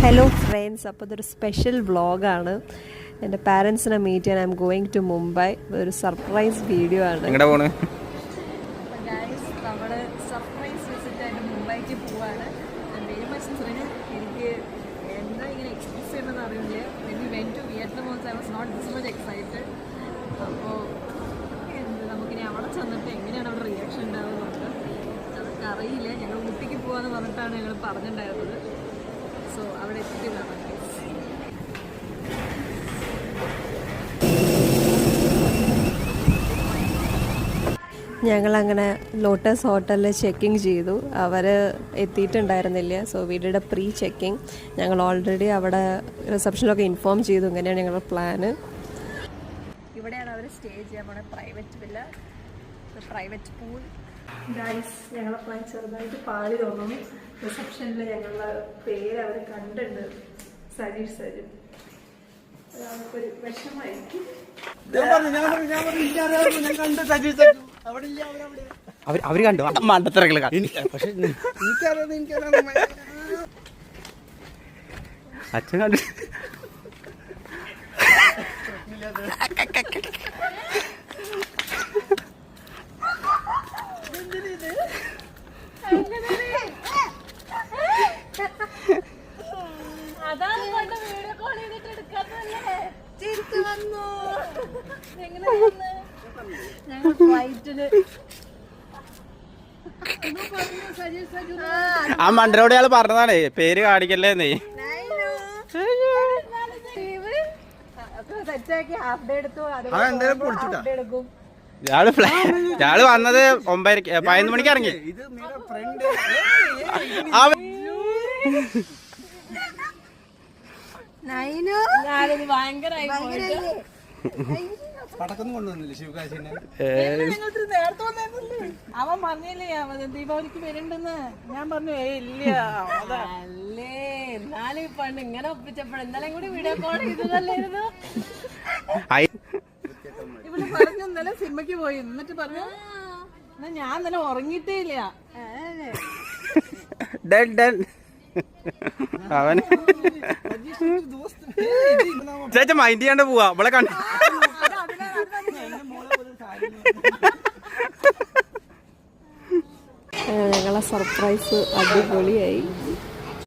Hello friends, അപ്പോൾ ഇതൊരു special വ്ളോഗാണ്. എൻ്റെ പാരൻസിനെ മീറ്റ് ചെയ്യാൻ I am going to Mumbai. ഒരു സർപ്രൈസ് വീഡിയോ ആണ്. എങ്ങോട്ടാ പോണ്? നമ്മൾ സർപ്രൈസ് വിസിറ്റായിട്ട് മുംബൈക്ക് പോവാണ്. Very much thrilled. എനിക്ക് എന്താ ഇങ്ങനെ എക്സ്പ്രസ് ചെയ്യണമെന്ന് അറിയില്ല. When we went to Vietnam also I was not this much excited. അപ്പോൾ നമുക്കിനി അവിടെ ചെന്നിട്ട് എങ്ങനെയാണ് അവിടെ റിയാക്ഷൻ ഉണ്ടാവുന്നത് അതൊക്കെ അറിയില്ല. ഞങ്ങൾ ഊട്ടിക്ക് പോകാമെന്ന് പറഞ്ഞിട്ടാണ് ഞങ്ങൾ പറഞ്ഞിട്ടുണ്ടായിരുന്നത്. സോ അവിടെ എത്തിയതാണ്. ഞങ്ങളങ്ങനെ ലോട്ടസ് ഹോട്ടലിൽ ചെക്കിങ് ചെയ്തു. അവർ എത്തിയിട്ടുണ്ടായിരുന്നില്ല. So we did a pre checking. ഞങ്ങൾ ഓൾറെഡി അവിടെ റിസപ്ഷനിലൊക്കെ ഇൻഫോം ചെയ്തു ഇങ്ങനെയാണ് ഞങ്ങളുടെ പ്ലാന്. ഇവിടെയാണ് അവർ സ്റ്റേ ചെയ്യാൻ പോണത്. Private villa, private pool. Guys, ഞങ്ങളെ പ്ലാൻ ചെറുതായിട്ട് പാളി തോന്നുന്നു. റിസപ്ഷനിൽ ഞങ്ങളുടെ പേര് അവർ കണ്ടിട്ടുണ്ട്, സജീഷ് സജു. ഒരു വിഷമായിരിക്കും. അവര് കണ്ടു മണ്ടത്തിറക്കല്. അച്ഛൻ കണ്ടു. ആ മണ്ടനോട് അയാൾ പറഞ്ഞതാണ് പേര് കാണിക്കല്ലേന്നേ. ഞാള് വന്നത് 11 മണിക്ക് ഇറങ്ങി. പടക്കൊന്നും കൊണ്ടുവന്നില്ല ശിവകാശിനെ. അവൻ പറഞ്ഞില്ലേ ദീപാവലിക്ക് വരുന്നുണ്ടെന്ന്. ഞാൻ പറഞ്ഞു ഇല്ല അല്ലേ. എന്നാലും പണ്ട് ഇങ്ങനെ ഒപ്പിച്ചപ്പോഴും ഇന്നലെ കൂടി വീഡിയോ കോൾ ചെയ്തതല്ലായിരുന്നു. ഇവിടെ പറഞ്ഞു ഇന്നലെ സിനിമയ്ക്ക് പോയി. എന്നിട്ട് പറഞ്ഞു എന്നാ ഞാൻ ഇന്നലെ ഉറങ്ങിയിട്ടേ ഇല്ല. അവന് ചേച്ച മൈൻഡ് ചെയ്യാണ്ട് പോവാ. അവളെ കണ്ടു. ഞങ്ങളെ സർപ്രൈസ് അടിപൊളിയായി.